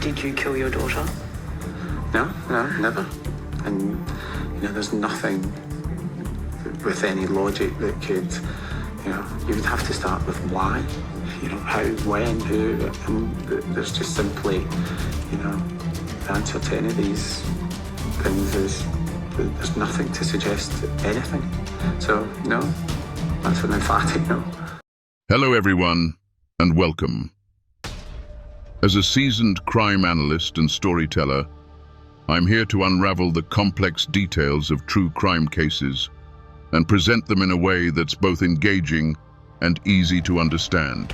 Did you kill your daughter? No, never. And, there's nothing with any logic that could, you would have to start with why. How, when, who, and there's just simply, the answer to any of these things is there's nothing to suggest anything. So, no, that's an emphatic no. Hello everyone, and welcome. As a seasoned crime analyst and storyteller, I'm here to unravel the complex details of true crime cases and present them in a way that's both engaging and easy to understand.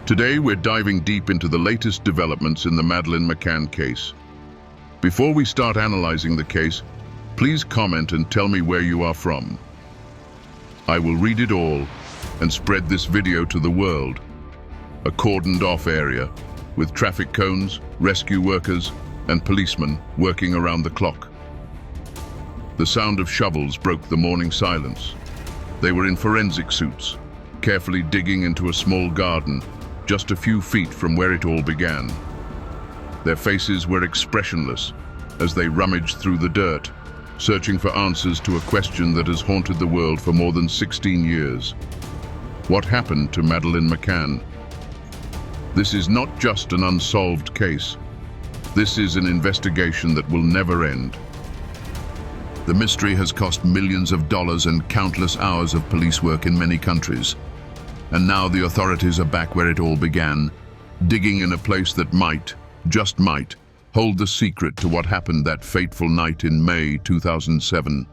Today, we're diving deep into the latest developments in the Madeleine McCann case. Before we start analyzing the case, please comment and tell me where you are from. I will read it all and spread this video to the world. A cordoned-off area with traffic cones, rescue workers, and policemen working around the clock. The sound of shovels broke the morning silence. They were in forensic suits, carefully digging into a small garden just a few feet from where it all began. Their faces were expressionless as they rummaged through the dirt, searching for answers to a question that has haunted the world for more than 16 years. What happened to Madeleine McCann? This is not just an unsolved case. This is an investigation that will never end. The mystery has cost millions of dollars and countless hours of police work in many countries. And now the authorities are back where it all began, digging in a place that might, just might, hold the secret to what happened that fateful night in May 2007.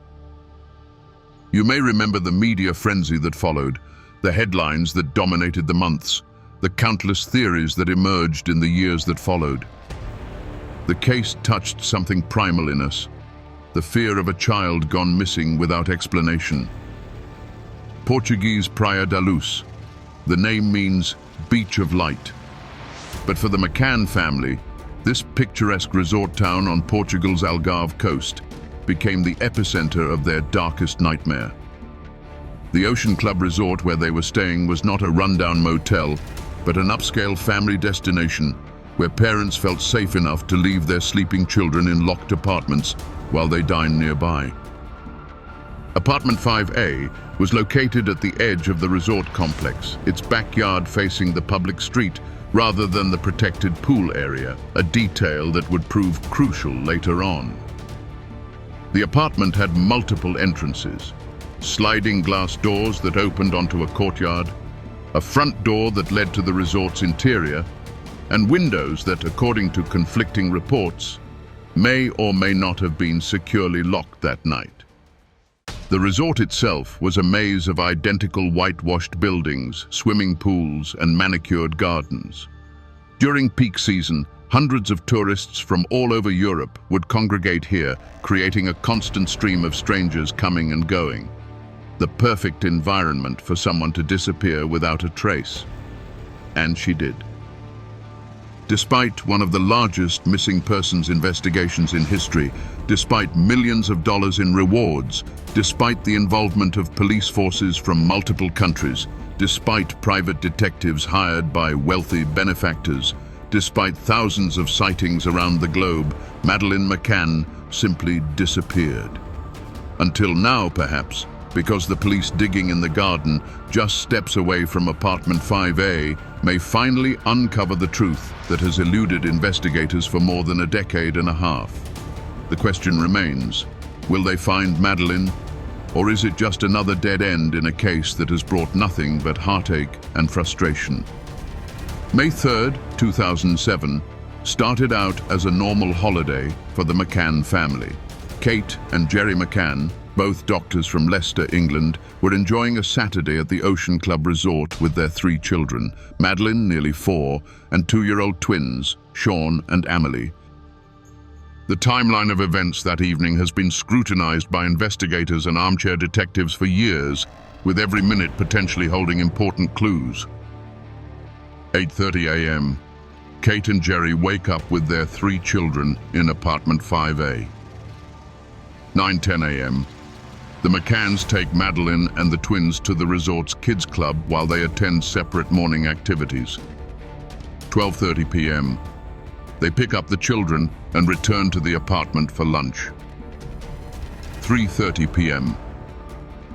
You may remember the media frenzy that followed, the headlines that dominated the months, the countless theories that emerged in the years that followed. The case touched something primal in us, the fear of a child gone missing without explanation. Portuguese Praia da Luz. The name means beach of light. But for the McCann family, this picturesque resort town on Portugal's Algarve coast became the epicenter of their darkest nightmare. The Ocean Club resort where they were staying was not a rundown motel, but an upscale family destination where parents felt safe enough to leave their sleeping children in locked apartments while they dined nearby. Apartment 5A was located at the edge of the resort complex, its backyard facing the public street rather than the protected pool area, a detail that would prove crucial later on. The apartment had multiple entrances, sliding glass doors that opened onto a courtyard, a front door that led to the resort's interior, and windows that, according to conflicting reports, may or may not have been securely locked that night. The resort itself was a maze of identical whitewashed buildings, swimming pools, and manicured gardens. During peak season, hundreds of tourists from all over Europe would congregate here, creating a constant stream of strangers coming and going. The perfect environment for someone to disappear without a trace. And she did. Despite one of the largest missing persons investigations in history, despite millions of dollars in rewards, despite the involvement of police forces from multiple countries, despite private detectives hired by wealthy benefactors, despite thousands of sightings around the globe, Madeleine McCann simply disappeared. Until now, perhaps, because the police digging in the garden just steps away from apartment 5A may finally uncover the truth that has eluded investigators for more than a decade and a half. The question remains, will they find Madeleine, or is it just another dead end in a case that has brought nothing but heartache and frustration? May 3rd, 2007, started out as a normal holiday for the McCann family. Kate and Gerry McCann, both doctors from Leicester, England, were enjoying a Saturday at the Ocean Club resort with their 3 children, Madeleine, nearly 4, and 2-year-old twins, Sean and Amelie. The timeline of events that evening has been scrutinized by investigators and armchair detectives for years, with every minute potentially holding important clues. 8:30 a.m. Kate and Gerry wake up with their 3 children in apartment 5A. 9:10 a.m. The McCanns take Madeleine and the twins to the resort's kids club while they attend separate morning activities. 12:30 p.m. They pick up the children and return to the apartment for lunch. 3:30 p.m.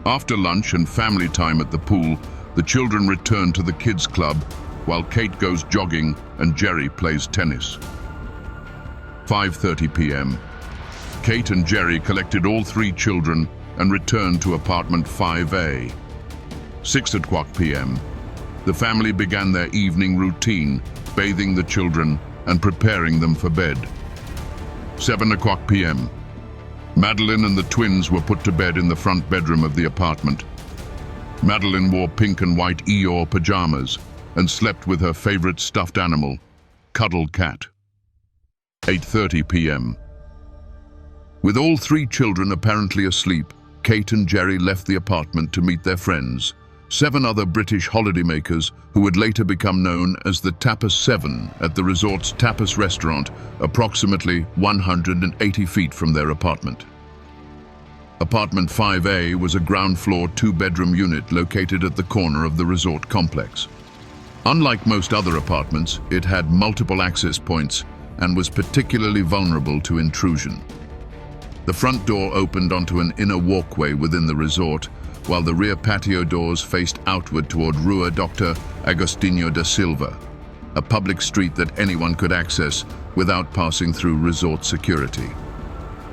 After lunch and family time at the pool, the children return to the kids' club while Kate goes jogging and Gerry plays tennis. 5:30 p.m. Kate and Gerry collected all 3 children and returned to apartment 5A. 6 o'clock p.m. The family began their evening routine, bathing the children and preparing them for bed. 7 o'clock p.m. Madeleine and the twins were put to bed in the front bedroom of the apartment. Madeleine wore pink and white Eeyore pajamas and slept with her favorite stuffed animal, Cuddle Cat. 8:30 p.m. With all 3 children apparently asleep, Kate and Gerry left the apartment to meet their friends, 7 other British holidaymakers who would later become known as the Tapas 7 at the resort's tapas restaurant, approximately 180 feet from their apartment. Apartment 5A was a ground-floor 2-bedroom unit located at the corner of the resort complex. Unlike most other apartments, it had multiple access points and was particularly vulnerable to intrusion. The front door opened onto an inner walkway within the resort, while the rear patio doors faced outward toward Rua Dr. Agostinho da Silva, a public street that anyone could access without passing through resort security.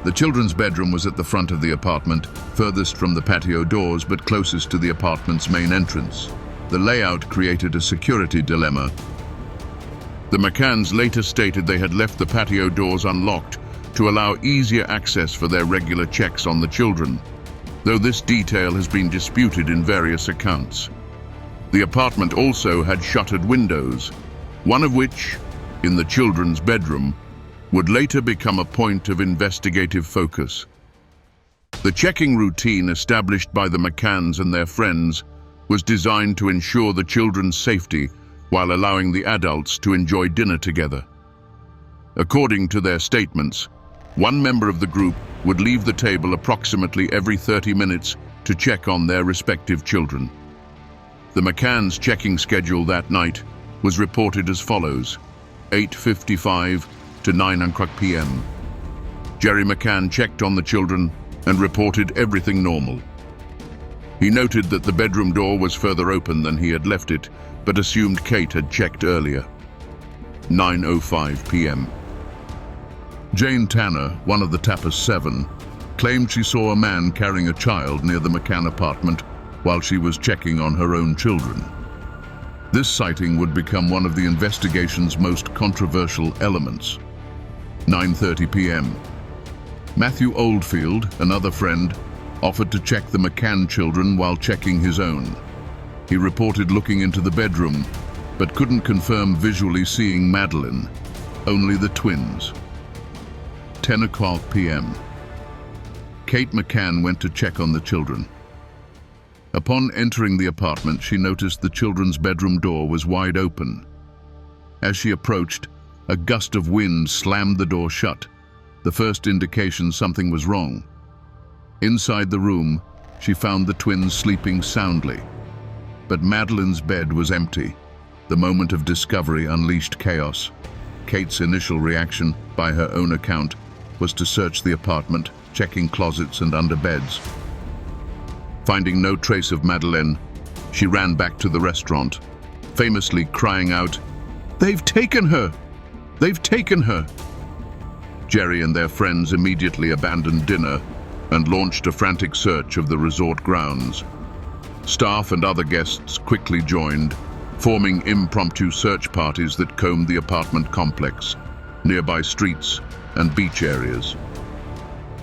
The children's bedroom was at the front of the apartment, furthest from the patio doors but closest to the apartment's main entrance. The layout created a security dilemma. The McCanns later stated they had left the patio doors unlocked to allow easier access for their regular checks on the children, though this detail has been disputed in various accounts. The apartment also had shuttered windows, one of which, in the children's bedroom, would later become a point of investigative focus. The checking routine established by the McCanns and their friends was designed to ensure the children's safety while allowing the adults to enjoy dinner together. According to their statements, one member of the group would leave the table approximately every 30 minutes to check on their respective children. The McCanns' checking schedule that night was reported as follows: 8:55 to 9 o'clock p.m. Gerry McCann checked on the children and reported everything normal. He noted that the bedroom door was further open than he had left it, but assumed Kate had checked earlier. 9:05 p.m. Jane Tanner, one of the Tapas 7, claimed she saw a man carrying a child near the McCann apartment while she was checking on her own children. This sighting would become one of the investigation's most controversial elements. 9:30 p.m. Matthew Oldfield, another friend, offered to check the McCann children while checking his own. He reported looking into the bedroom, but couldn't confirm visually seeing Madeleine, only the twins. 10 o'clock p.m. Kate McCann went to check on the children. Upon entering the apartment, she noticed the children's bedroom door was wide open. As she approached, a gust of wind slammed the door shut, the first indication something was wrong. Inside the room, she found the twins sleeping soundly. But Madeleine's bed was empty. The moment of discovery unleashed chaos. Kate's initial reaction, by her own account, was to search the apartment, checking closets and under beds. Finding no trace of Madeleine, she ran back to the restaurant, famously crying out, "They've taken her! They've taken her!" Gerry and their friends immediately abandoned dinner and launched a frantic search of the resort grounds. Staff and other guests quickly joined, forming impromptu search parties that combed the apartment complex, nearby streets and beach areas.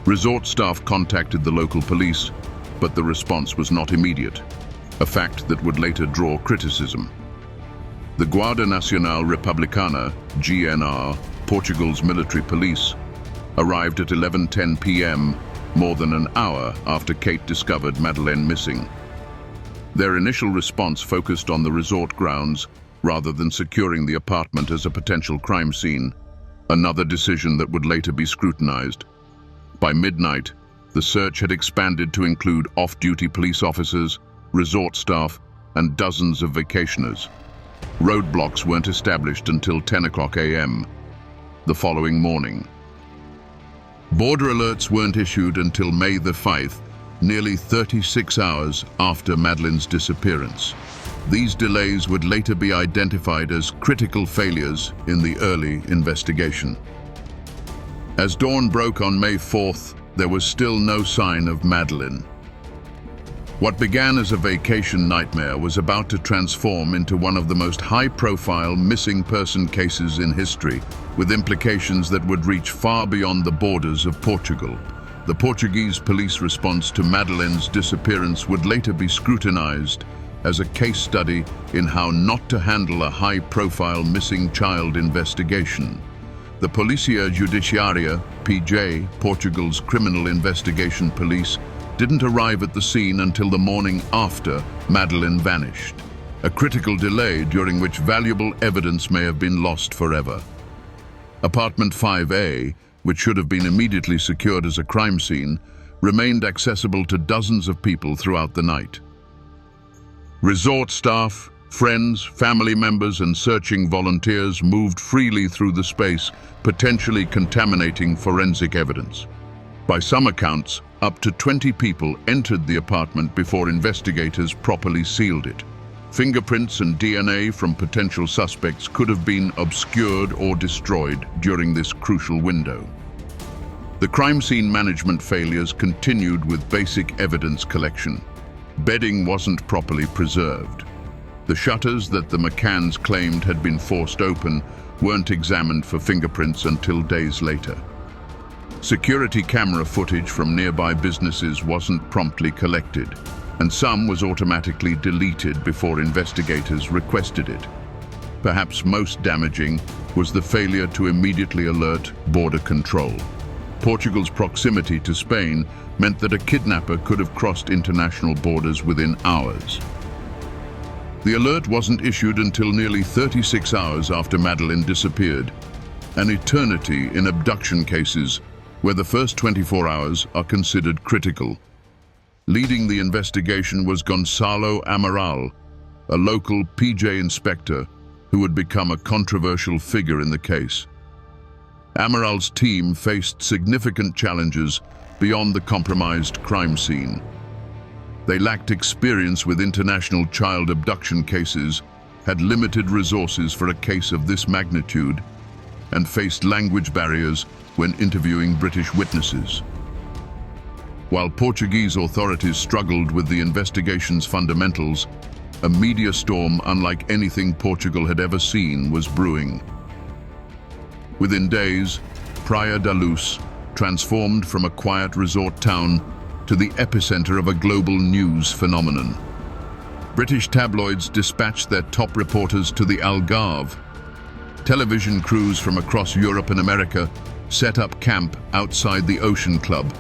Resort staff contacted the local police, but the response was not immediate, a fact that would later draw criticism. The Guarda Nacional Republicana, GNR, Portugal's military police, arrived at 11:10 p.m., more than an hour after Kate discovered Madeleine missing. Their initial response focused on the resort grounds rather than securing the apartment as a potential crime scene, another decision that would later be scrutinized. By midnight, the search had expanded to include off-duty police officers, resort staff, and dozens of vacationers. Roadblocks weren't established until 10 o'clock a.m. the following morning. Border alerts weren't issued until May the 5th, nearly 36 hours after Madeleine's disappearance. These delays would later be identified as critical failures in the early investigation. As dawn broke on May 4th, there was still no sign of Madeleine. What began as a vacation nightmare was about to transform into one of the most high-profile missing person cases in history, with implications that would reach far beyond the borders of Portugal. The Portuguese police response to Madeleine's disappearance would later be scrutinized as a case study in how not to handle a high-profile missing child investigation. The Polícia Judiciária, PJ, Portugal's criminal investigation police, didn't arrive at the scene until the morning after Madeleine vanished, a critical delay during which valuable evidence may have been lost forever. Apartment 5A, which should have been immediately secured as a crime scene, remained accessible to dozens of people throughout the night. Resort staff, friends, family members, and searching volunteers moved freely through the space, potentially contaminating forensic evidence. By some accounts, up to 20 people entered the apartment before investigators properly sealed it. Fingerprints and DNA from potential suspects could have been obscured or destroyed during this crucial window. The crime scene management failures continued with basic evidence collection. Bedding wasn't properly preserved. The shutters that the McCanns claimed had been forced open weren't examined for fingerprints until days later. Security camera footage from nearby businesses wasn't promptly collected, and some was automatically deleted before investigators requested it. Perhaps most damaging was the failure to immediately alert border control. Portugal's proximity to Spain meant that a kidnapper could have crossed international borders within hours. The alert wasn't issued until nearly 36 hours after Madeleine disappeared, an eternity in abduction cases where the first 24 hours are considered critical. Leading the investigation was Gonçalo Amaral, a local PJ inspector who would become a controversial figure in the case. Amaral's team faced significant challenges beyond the compromised crime scene. They lacked experience with international child abduction cases, had limited resources for a case of this magnitude, and faced language barriers when interviewing British witnesses. While Portuguese authorities struggled with the investigation's fundamentals, a media storm unlike anything Portugal had ever seen was brewing. Within days, Praia da Luz transformed from a quiet resort town to the epicenter of a global news phenomenon. British tabloids dispatched their top reporters to the Algarve. Television crews from across Europe and America set up camp outside the Ocean Club.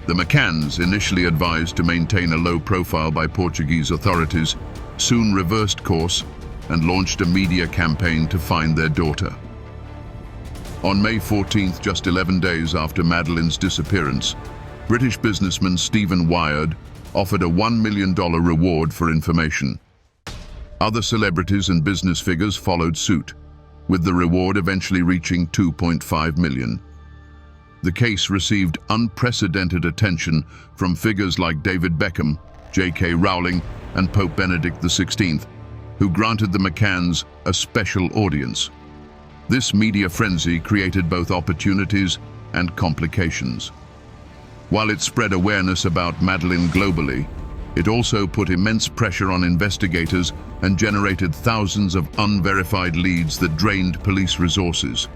The McCanns, initially advised to maintain a low profile by Portuguese authorities, soon reversed course and launched a media campaign to find their daughter. On May 14th, just 11 days after Madeleine's disappearance, British businessman Stephen Wyard offered a $1 million reward for information. Other celebrities and business figures followed suit, with the reward eventually reaching $2.5 million. The case received unprecedented attention from figures like David Beckham, J.K. Rowling, and Pope Benedict XVI, who granted the McCanns a special audience. This media frenzy created both opportunities and complications. While it spread awareness about Madeleine globally, it also put immense pressure on investigators and generated thousands of unverified leads that drained police resources.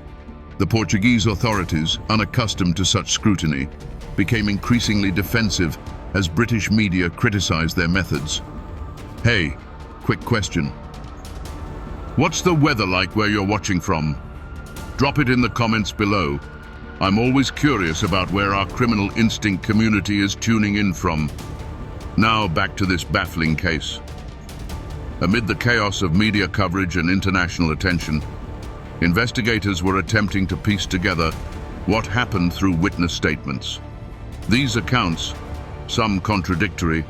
The Portuguese authorities, unaccustomed to such scrutiny, became increasingly defensive as British media criticized their methods. Hey, quick question. What's the weather like where you're watching from? Drop it in the comments below. I'm always curious about where our criminal instinct community is tuning in from. Now back to this baffling case. Amid the chaos of media coverage and international attention, investigators were attempting to piece together what happened through witness statements. These accounts, some contradictory,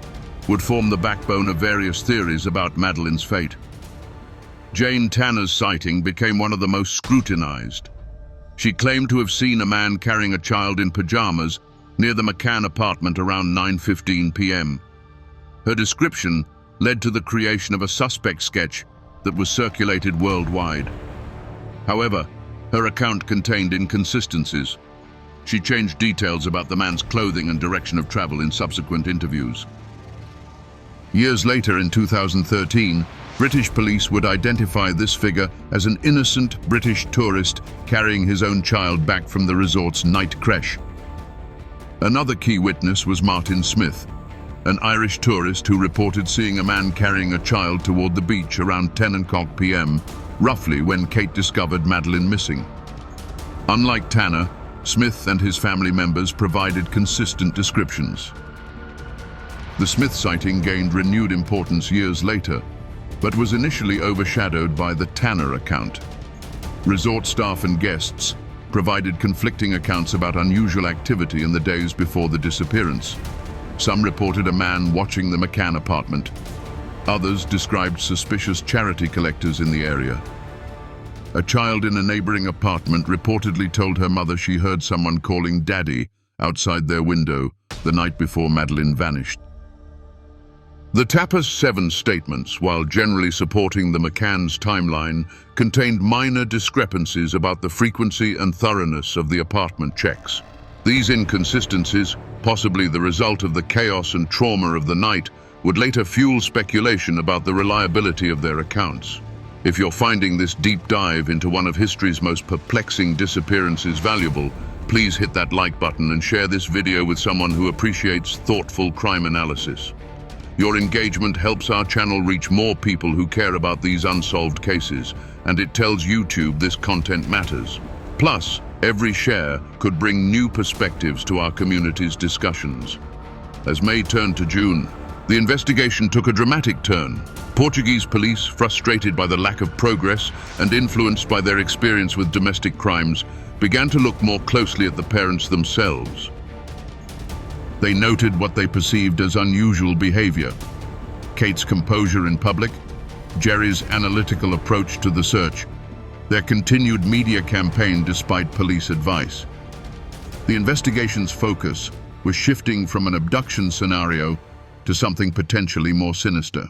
would form the backbone of various theories about Madeleine's fate. Jane Tanner's sighting became one of the most scrutinized. She claimed to have seen a man carrying a child in pajamas near the McCann apartment around 9:15 p.m. Her description led to the creation of a suspect sketch that was circulated worldwide. However, her account contained inconsistencies. She changed details about the man's clothing and direction of travel in subsequent interviews. Years later, in 2013, British police would identify this figure as an innocent British tourist carrying his own child back from the resort's night creche. Another key witness was Martin Smith, an Irish tourist who reported seeing a man carrying a child toward the beach around 10:00 p.m., roughly when Kate discovered Madeleine missing. Unlike Tanner, Smith and his family members provided consistent descriptions. The Smith sighting gained renewed importance years later, but was initially overshadowed by the Tanner account. Resort staff and guests provided conflicting accounts about unusual activity in the days before the disappearance. Some reported a man watching the McCann apartment. Others described suspicious charity collectors in the area. A child in a neighboring apartment reportedly told her mother she heard someone calling Daddy outside their window the night before Madeleine vanished. The Tapper's 7 statements, while generally supporting the McCann's timeline, contained minor discrepancies about the frequency and thoroughness of the apartment checks. These inconsistencies, possibly the result of the chaos and trauma of the night, would later fuel speculation about the reliability of their accounts. If you're finding this deep dive into one of history's most perplexing disappearances valuable, please hit that like button and share this video with someone who appreciates thoughtful crime analysis. Your engagement helps our channel reach more people who care about these unsolved cases, and it tells YouTube this content matters. Plus, every share could bring new perspectives to our community's discussions. As May turned to June, the investigation took a dramatic turn. Portuguese police, frustrated by the lack of progress and influenced by their experience with domestic crimes, began to look more closely at the parents themselves. They noted what they perceived as unusual behavior: Kate's composure in public, Gerry's analytical approach to the search, their continued media campaign despite police advice. The investigation's focus was shifting from an abduction scenario to something potentially more sinister.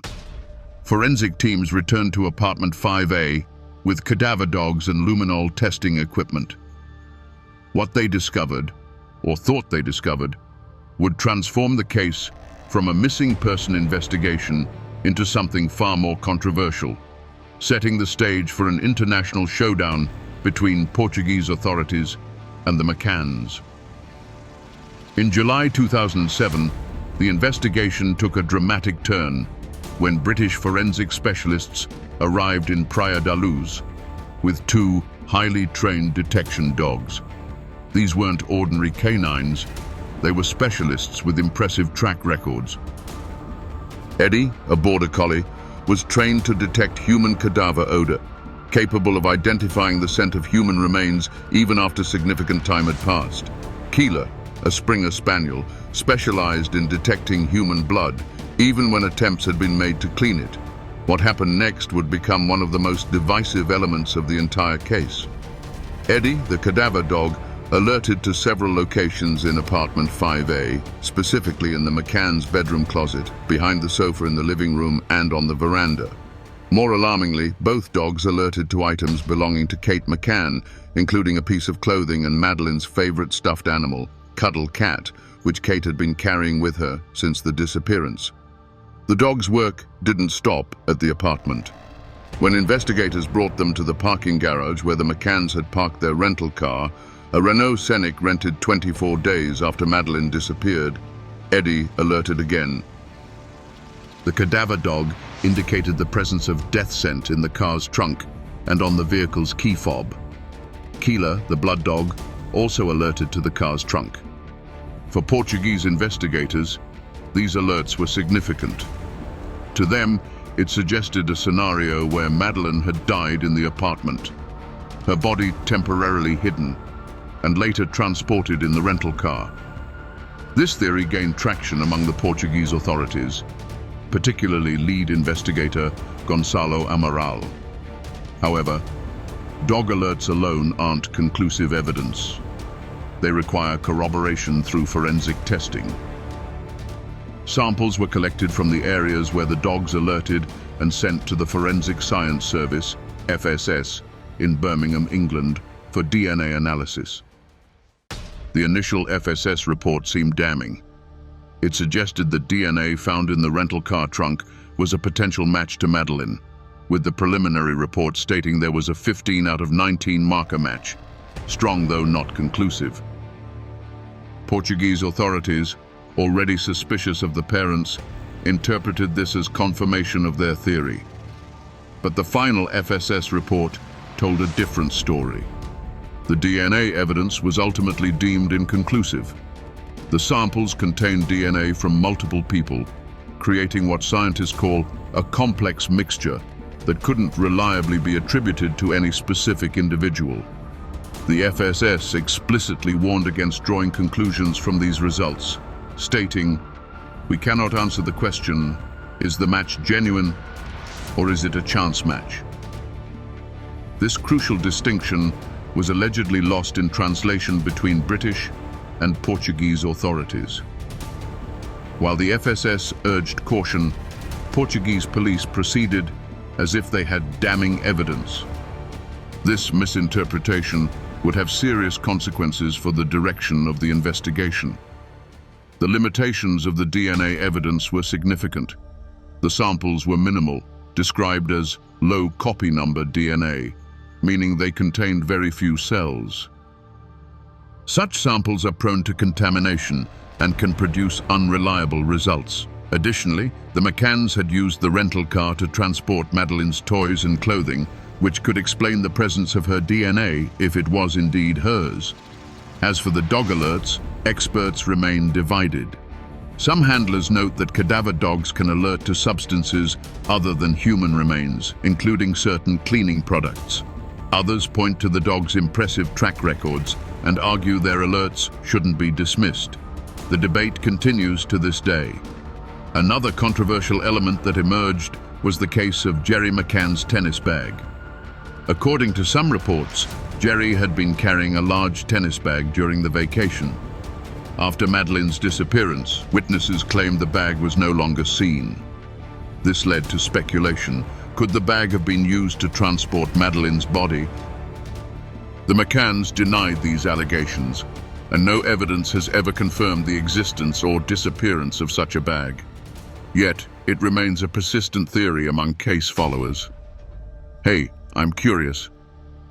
Forensic teams returned to apartment 5A with cadaver dogs and luminol testing equipment. What they discovered, or thought they discovered, would transform the case from a missing person investigation into something far more controversial, setting the stage for an international showdown between Portuguese authorities and the McCanns. In July 2007, the investigation took a dramatic turn when British forensic specialists arrived in Praia da Luz with 2 highly trained detection dogs. These weren't ordinary canines. They were specialists with impressive track records. Eddie, a border collie, was trained to detect human cadaver odor, capable of identifying the scent of human remains even after significant time had passed. Keela, a Springer Spaniel, specialized in detecting human blood, even when attempts had been made to clean it. What happened next would become one of the most divisive elements of the entire case. Eddie, the cadaver dog, alerted to several locations in apartment 5A, specifically in the McCann's bedroom closet, behind the sofa in the living room, and on the veranda. More alarmingly, both dogs alerted to items belonging to Kate McCann, including a piece of clothing and Madeleine's favorite stuffed animal, Cuddle Cat, which Kate had been carrying with her since the disappearance. The dogs' work didn't stop at the apartment. When investigators brought them to the parking garage where the McCanns had parked their rental car, a Renault Scenic rented 24 days after Madeleine disappeared, Eddie alerted again. The cadaver dog indicated the presence of death scent in the car's trunk and on the vehicle's key fob. Keela, the blood dog, also alerted to the car's trunk. For Portuguese investigators, these alerts were significant. To them, it suggested a scenario where Madeleine had died in the apartment, her body temporarily hidden, and later transported in the rental car. This theory gained traction among the Portuguese authorities, particularly lead investigator Gonçalo Amaral. However, dog alerts alone aren't conclusive evidence. They require corroboration through forensic testing. Samples were collected from the areas where the dogs alerted and sent to the Forensic Science Service, FSS, in Birmingham, England, for DNA analysis. The initial FSS report seemed damning. It suggested that DNA found in the rental car trunk was a potential match to Madeleine, with the preliminary report stating there was a 15 out of 19 marker match, strong though not conclusive. Portuguese authorities, already suspicious of the parents, interpreted this as confirmation of their theory. But the final FSS report told a different story. The DNA evidence was ultimately deemed inconclusive. The samples contained DNA from multiple people, creating what scientists call a complex mixture that couldn't reliably be attributed to any specific individual. The FSS explicitly warned against drawing conclusions from these results, stating, "We cannot answer the question, is the match genuine or is it a chance match?" This crucial distinction was allegedly lost in translation between British and Portuguese authorities. While the FSS urged caution, Portuguese police proceeded as if they had damning evidence. This misinterpretation would have serious consequences for the direction of the investigation. The limitations of the DNA evidence were significant. The samples were minimal, described as low copy number DNA, meaning they contained very few cells. Such samples are prone to contamination and can produce unreliable results. Additionally, the McCanns had used the rental car to transport Madeleine's toys and clothing, which could explain the presence of her DNA if it was indeed hers. As for the dog alerts, experts remain divided. Some handlers note that cadaver dogs can alert to substances other than human remains, including certain cleaning products. Others point to the dog's impressive track records and argue their alerts shouldn't be dismissed. The debate continues to this day. Another controversial element that emerged was the case of Gerry McCann's tennis bag. According to some reports, Gerry had been carrying a large tennis bag during the vacation. After Madeleine's disappearance, witnesses claimed the bag was no longer seen. This led to speculation. Could the bag have been used to transport Madeleine's body? The McCanns denied these allegations, and no evidence has ever confirmed the existence or disappearance of such a bag. Yet, it remains a persistent theory among case followers. Hey, I'm curious.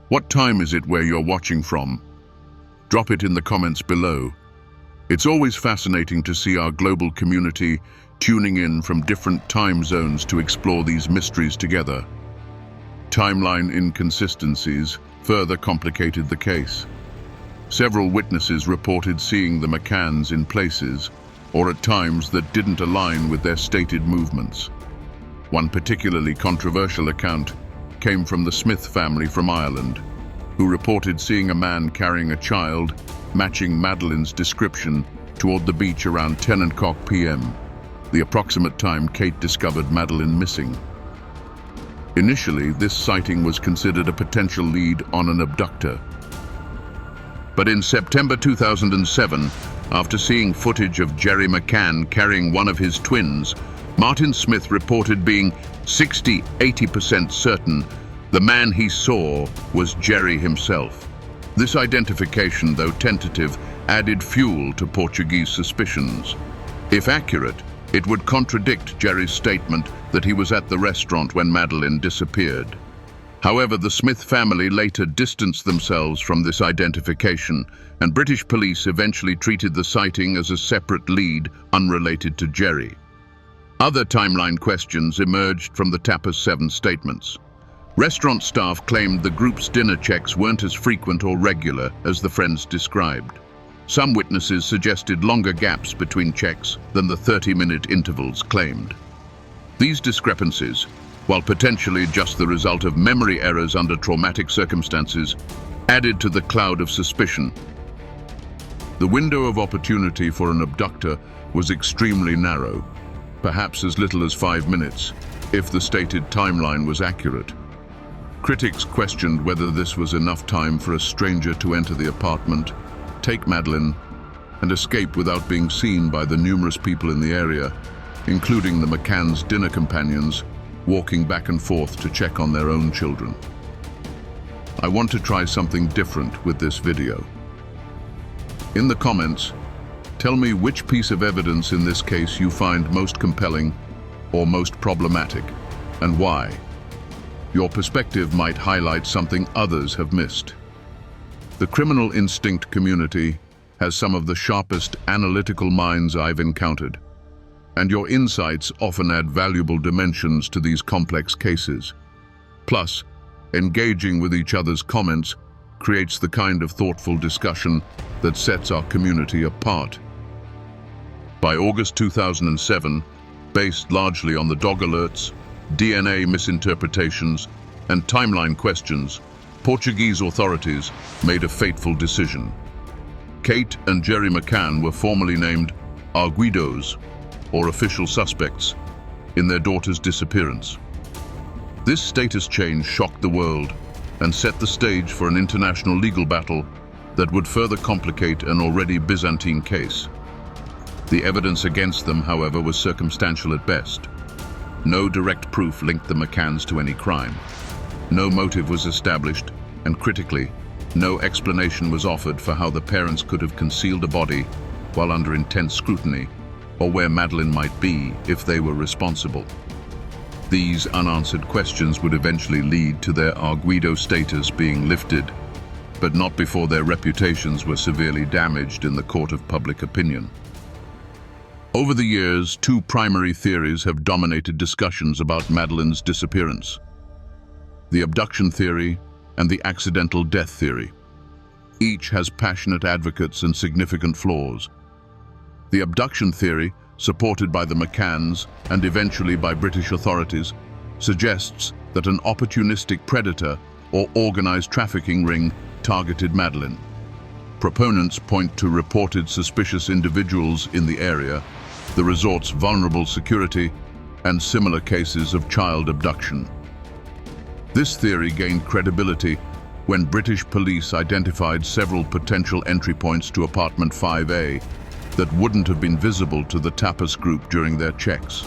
What time is it where you're watching from? Drop it in the comments below. It's always fascinating to see our global community tuning in from different time zones to explore these mysteries together. Timeline inconsistencies further complicated the case. Several witnesses reported seeing the McCanns in places or at times that didn't align with their stated movements. One particularly controversial account came from the Smith family from Ireland, who reported seeing a man carrying a child matching Madeleine's description toward the beach around 10 p.m, the approximate time Kate discovered Madeleine missing. Initially, this sighting was considered a potential lead on an abductor. But in September 2007, after seeing footage of Gerry McCann carrying one of his twins, Martin Smith reported being 60–80% certain the man he saw was Gerry himself. This identification, though tentative, added fuel to Portuguese suspicions. If accurate, it would contradict Gerry's statement that he was at the restaurant when Madeleine disappeared. However, the Smith family later distanced themselves from this identification, and British police eventually treated the sighting as a separate lead unrelated to Gerry. Other timeline questions emerged from the Tapas 7 statements. Restaurant staff claimed the group's dinner checks weren't as frequent or regular as the friends described. Some witnesses suggested longer gaps between checks than the 30-minute intervals claimed. These discrepancies, while potentially just the result of memory errors under traumatic circumstances, added to the cloud of suspicion. The window of opportunity for an abductor was extremely narrow, perhaps as little as 5 minutes, if the stated timeline was accurate. Critics questioned whether this was enough time for a stranger to enter the apartment, take Madeleine, and escape without being seen by the numerous people in the area, including the McCann's dinner companions, walking back and forth to check on their own children. I want to try something different with this video. In the comments, tell me which piece of evidence in this case you find most compelling or most problematic, and why. Your perspective might highlight something others have missed. The criminal instinct community has some of the sharpest analytical minds I've encountered, and your insights often add valuable dimensions to these complex cases. Plus, engaging with each other's comments creates the kind of thoughtful discussion that sets our community apart. By August 2007, based largely on the dog alerts, DNA misinterpretations, and timeline questions, Portuguese authorities made a fateful decision. Kate and Gerry McCann were formally named arguidos, or official suspects, in their daughter's disappearance. This status change shocked the world and set the stage for an international legal battle that would further complicate an already Byzantine case. The evidence against them, however, was circumstantial at best. No direct proof linked the McCanns to any crime. No motive was established, and critically, no explanation was offered for how the parents could have concealed a body while under intense scrutiny, or where Madeleine might be if they were responsible. These unanswered questions would eventually lead to their arguido status being lifted, but not before their reputations were severely damaged in the court of public opinion. Over the years, two primary theories have dominated discussions about Madeleine's disappearance: the abduction theory and the accidental death theory. Each has passionate advocates and significant flaws. The abduction theory, supported by the McCanns and eventually by British authorities, suggests that an opportunistic predator or organized trafficking ring targeted Madeleine. Proponents point to reported suspicious individuals in the area, the resort's vulnerable security, and similar cases of child abduction. This theory gained credibility when British police identified several potential entry points to apartment 5A that wouldn't have been visible to the tapas group during their checks.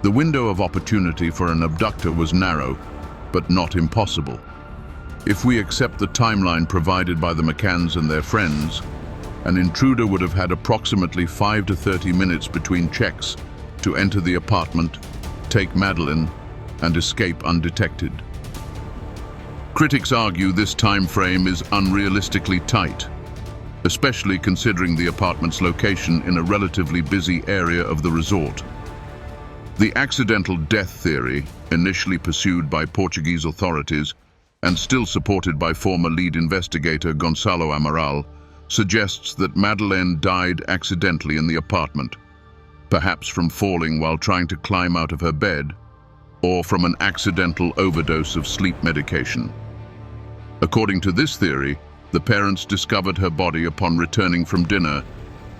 The window of opportunity for an abductor was narrow, but not impossible. If we accept the timeline provided by the McCanns and their friends, an intruder would have had approximately 5 to 30 minutes between checks to enter the apartment, take Madeleine, and escape undetected. Critics argue this time frame is unrealistically tight, especially considering the apartment's location in a relatively busy area of the resort. The accidental death theory, initially pursued by Portuguese authorities and still supported by former lead investigator Gonçalo Amaral, suggests that Madeleine died accidentally in the apartment, perhaps from falling while trying to climb out of her bed, or from an accidental overdose of sleep medication. According to this theory, the parents discovered her body upon returning from dinner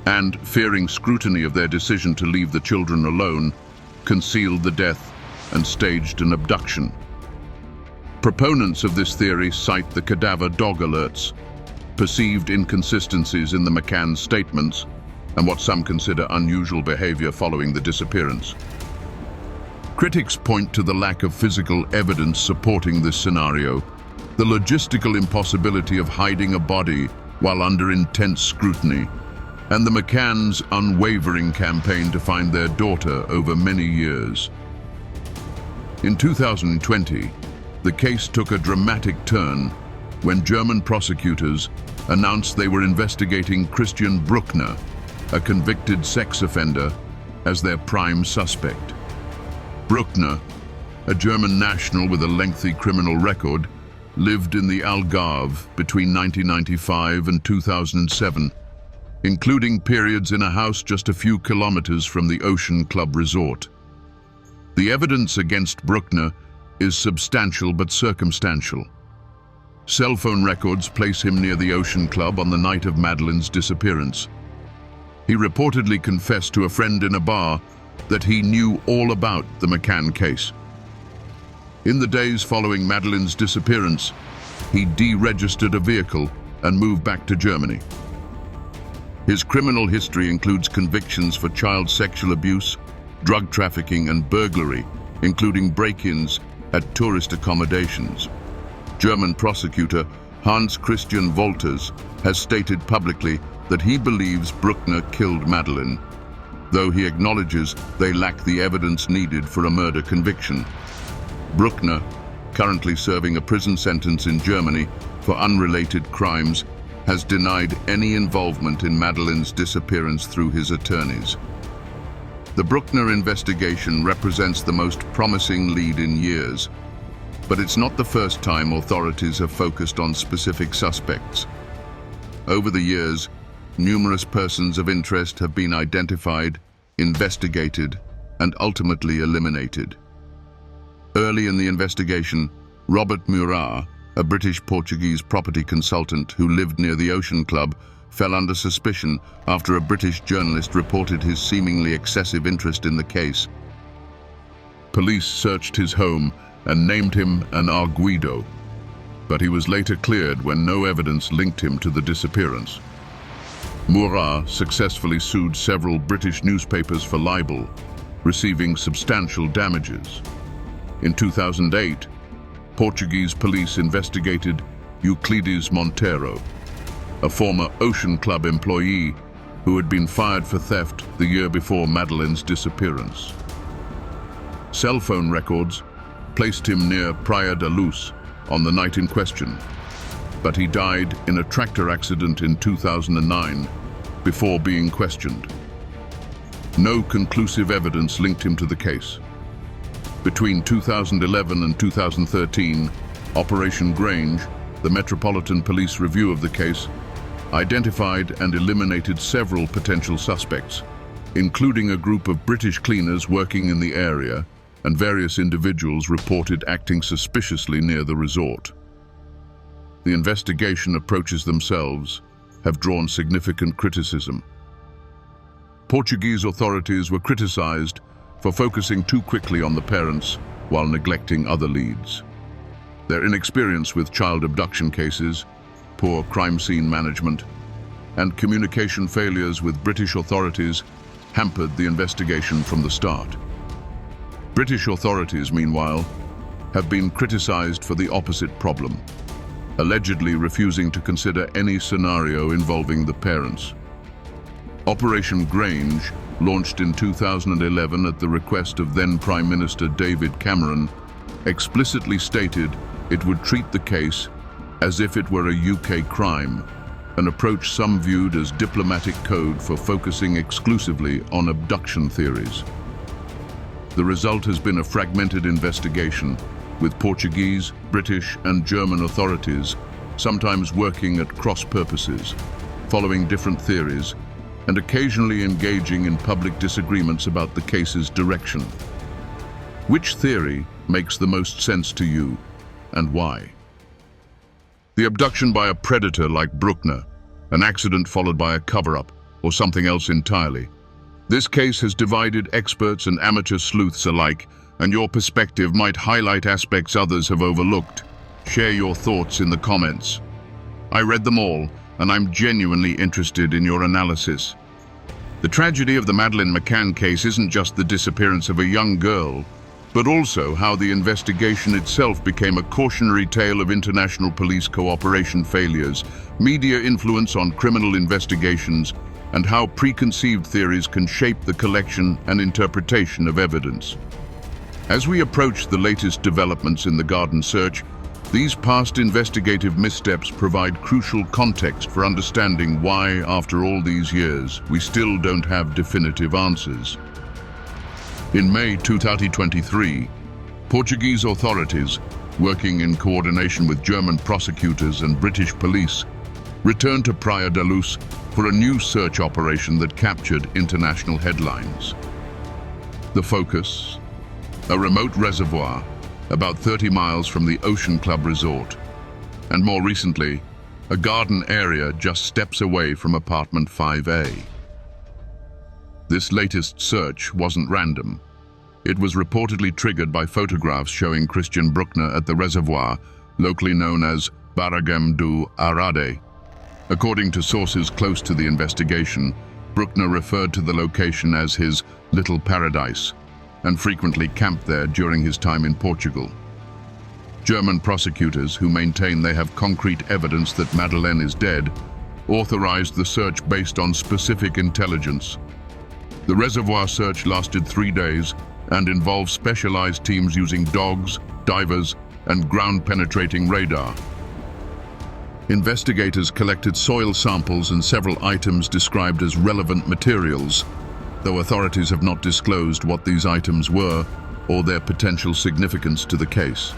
and, fearing scrutiny of their decision to leave the children alone, concealed the death and staged an abduction. Proponents of this theory cite the cadaver dog alerts, perceived inconsistencies in the McCann statements, and what some consider unusual behavior following the disappearance. Critics point to the lack of physical evidence supporting this scenario, the logistical impossibility of hiding a body while under intense scrutiny, and the McCanns' unwavering campaign to find their daughter over many years. In 2020, the case took a dramatic turn when German prosecutors announced they were investigating Christian Bruckner, a convicted sex offender, as their prime suspect. Bruckner, a German national with a lengthy criminal record, lived in the Algarve between 1995 and 2007, including periods in a house just a few kilometers from the Ocean Club resort. The evidence against Bruckner is substantial but circumstantial. Cell phone records place him near the Ocean Club on the night of Madeleine's disappearance. He reportedly confessed to a friend in a bar that he knew all about the McCann case. In the days following Madeleine's disappearance, he deregistered a vehicle and moved back to Germany. His criminal history includes convictions for child sexual abuse, drug trafficking and burglary, including break-ins at tourist accommodations. German prosecutor Hans Christian Wolters has stated publicly that he believes Bruckner killed Madeleine, though he acknowledges they lack the evidence needed for a murder conviction. Bruckner, currently serving a prison sentence in Germany for unrelated crimes, has denied any involvement in Madeleine's disappearance through his attorneys. The Bruckner investigation represents the most promising lead in years, but it's not the first time authorities have focused on specific suspects. Over the years, numerous persons of interest have been identified, investigated, and ultimately eliminated. Early in the investigation, Robert Murat, a British-Portuguese property consultant who lived near the Ocean Club, fell under suspicion after a British journalist reported his seemingly excessive interest in the case. Police searched his home and named him an arguido, but he was later cleared when no evidence linked him to the disappearance. Murat successfully sued several British newspapers for libel, receiving substantial damages. In 2008, Portuguese police investigated Euclides Monteiro, a former Ocean Club employee who had been fired for theft the year before Madeleine's disappearance. Cell phone records placed him near Praia da Luz on the night in question, but he died in a tractor accident in 2009 before being questioned. No conclusive evidence linked him to the case. Between 2011 and 2013, Operation Grange, the Metropolitan Police review of the case, identified and eliminated several potential suspects, including a group of British cleaners working in the area and various individuals reported acting suspiciously near the resort. The investigation approaches themselves have drawn significant criticism. Portuguese authorities were criticized for focusing too quickly on the parents while neglecting other leads. Their inexperience with child abduction cases, poor crime scene management, and communication failures with British authorities hampered the investigation from the start. British authorities, meanwhile, have been criticized for the opposite problem, allegedly refusing to consider any scenario involving the parents. Operation Grange, launched in 2011 at the request of then Prime Minister David Cameron, explicitly stated it would treat the case as if it were a UK crime, an approach some viewed as diplomatic code for focusing exclusively on abduction theories. The result has been a fragmented investigation, with Portuguese, British, and German authorities sometimes working at cross purposes, following different theories, and occasionally engaging in public disagreements about the case's direction. Which theory makes the most sense to you, and why? The abduction by a predator like Bruckner, an accident followed by a cover-up, or something else entirely. This case has divided experts and amateur sleuths alike, and your perspective might highlight aspects others have overlooked. Share your thoughts in the comments. I read them all, and I'm genuinely interested in your analysis. The tragedy of the Madeleine McCann case isn't just the disappearance of a young girl, but also how the investigation itself became a cautionary tale of international police cooperation failures, media influence on criminal investigations, and how preconceived theories can shape the collection and interpretation of evidence. As we approach the latest developments in the Garden search, these past investigative missteps provide crucial context for understanding why, after all these years, we still don't have definitive answers. In May 2023, Portuguese authorities, working in coordination with German prosecutors and British police, returned to Praia da Luz for a new search operation that captured international headlines. The focus: a remote reservoir about 30 miles from the Ocean Club resort, and more recently, a garden area just steps away from apartment 5A. This latest search wasn't random. It was reportedly triggered by photographs showing Christian Bruckner at the reservoir, locally known as Barragem do Arade. According to sources close to the investigation, Bruckner referred to the location as his little paradise and frequently camped there during his time in Portugal. German prosecutors, who maintain they have concrete evidence that Madeleine is dead, authorized the search based on specific intelligence. The reservoir search lasted 3 days and involved specialized teams using dogs, divers, and ground-penetrating radar. Investigators collected soil samples and several items described as relevant materials, though authorities have not disclosed what these items were or their potential significance to the case.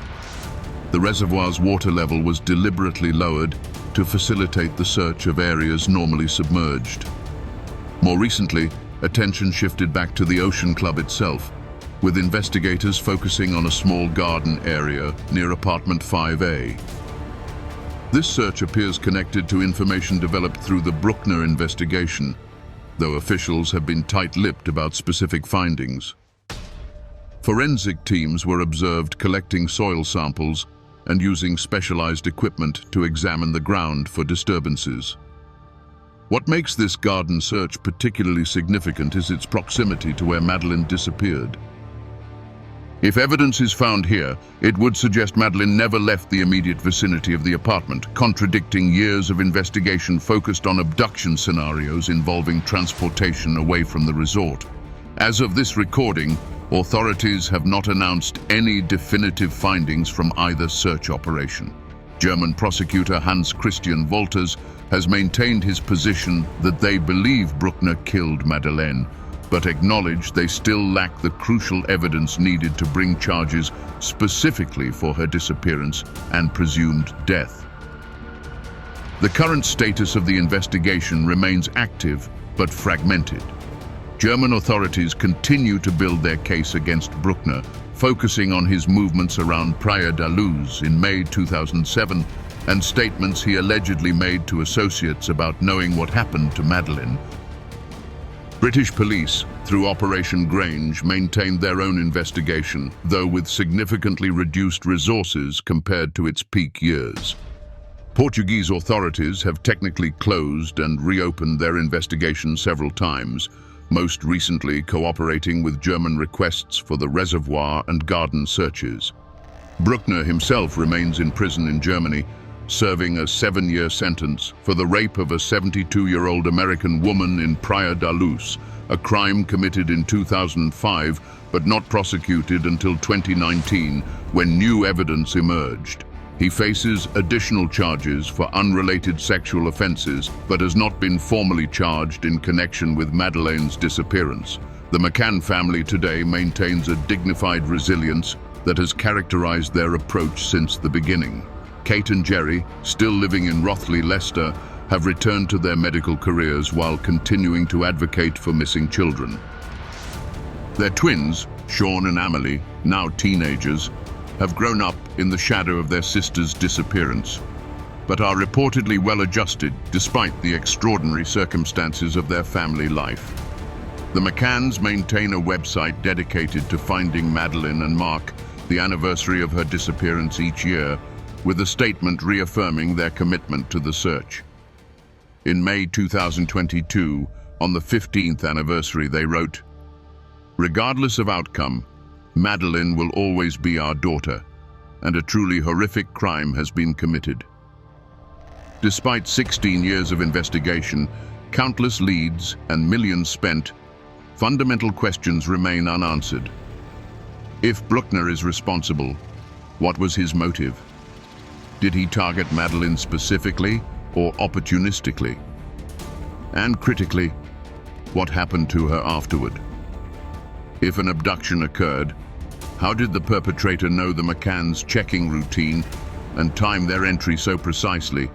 The reservoir's water level was deliberately lowered to facilitate the search of areas normally submerged. More recently, attention shifted back to the Ocean Club itself, with investigators focusing on a small garden area near apartment 5A. This search appears connected to information developed through the Bruckner investigation, though officials have been tight-lipped about specific findings. Forensic teams were observed collecting soil samples and using specialized equipment to examine the ground for disturbances. What makes this garden search particularly significant is its proximity to where Madeleine disappeared. If evidence is found here, it would suggest Madeleine never left the immediate vicinity of the apartment, contradicting years of investigation focused on abduction scenarios involving transportation away from the resort. As of this recording, authorities have not announced any definitive findings from either search operation. German prosecutor Hans Christian Wolters has maintained his position that they believe Bruckner killed Madeleine, but acknowledge they still lack the crucial evidence needed to bring charges specifically for her disappearance and presumed death. The current status of the investigation remains active but fragmented. German authorities continue to build their case against Bruckner, focusing on his movements around Praia da Luz in May 2007 and statements he allegedly made to associates about knowing what happened to Madeleine. British police, through Operation Grange, maintained their own investigation, though with significantly reduced resources compared to its peak years. Portuguese authorities have technically closed and reopened their investigation several times, most recently cooperating with German requests for the reservoir and garden searches. Bruckner himself remains in prison in Germany, serving a 7-year sentence for the rape of a 72-year-old American woman in Praia da Luz, a crime committed in 2005 but not prosecuted until 2019 when new evidence emerged. He faces additional charges for unrelated sexual offenses but has not been formally charged in connection with Madeleine's disappearance. The McCann family today maintains a dignified resilience that has characterized their approach since the beginning. Kate and Gerry, still living in Rothley, Leicester, have returned to their medical careers while continuing to advocate for missing children. Their twins, Sean and Amelie, now teenagers, have grown up in the shadow of their sister's disappearance, but are reportedly well-adjusted despite the extraordinary circumstances of their family life. The McCanns maintain a website dedicated to finding Madeleine and mark the anniversary of her disappearance each year, with a statement reaffirming their commitment to the search. In May 2022, on the 15th anniversary, they wrote, "Regardless of outcome, Madeleine will always be our daughter, and a truly horrific crime has been committed." Despite 16 years of investigation, countless leads, and millions spent, fundamental questions remain unanswered. If Bruckner is responsible, what was his motive? Did he target Madeleine specifically or opportunistically? And critically, what happened to her afterward? If an abduction occurred, how did the perpetrator know the McCanns' checking routine and time their entry so precisely?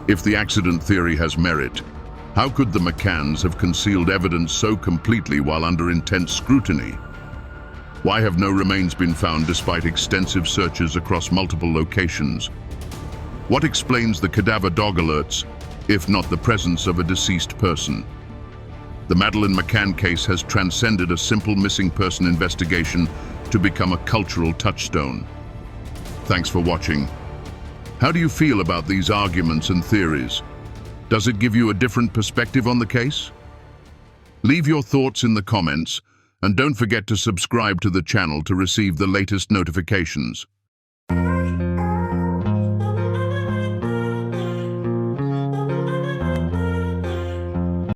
If the accident theory has merit, how could the McCanns have concealed evidence so completely while under intense scrutiny? Why have no remains been found despite extensive searches across multiple locations? What explains the cadaver dog alerts, if not the presence of a deceased person? The Madeleine McCann case has transcended a simple missing person investigation to become a cultural touchstone. Thanks for watching. How do you feel about these arguments and theories? Does it give you a different perspective on the case? Leave your thoughts in the comments, and don't forget to subscribe to the channel to receive the latest notifications.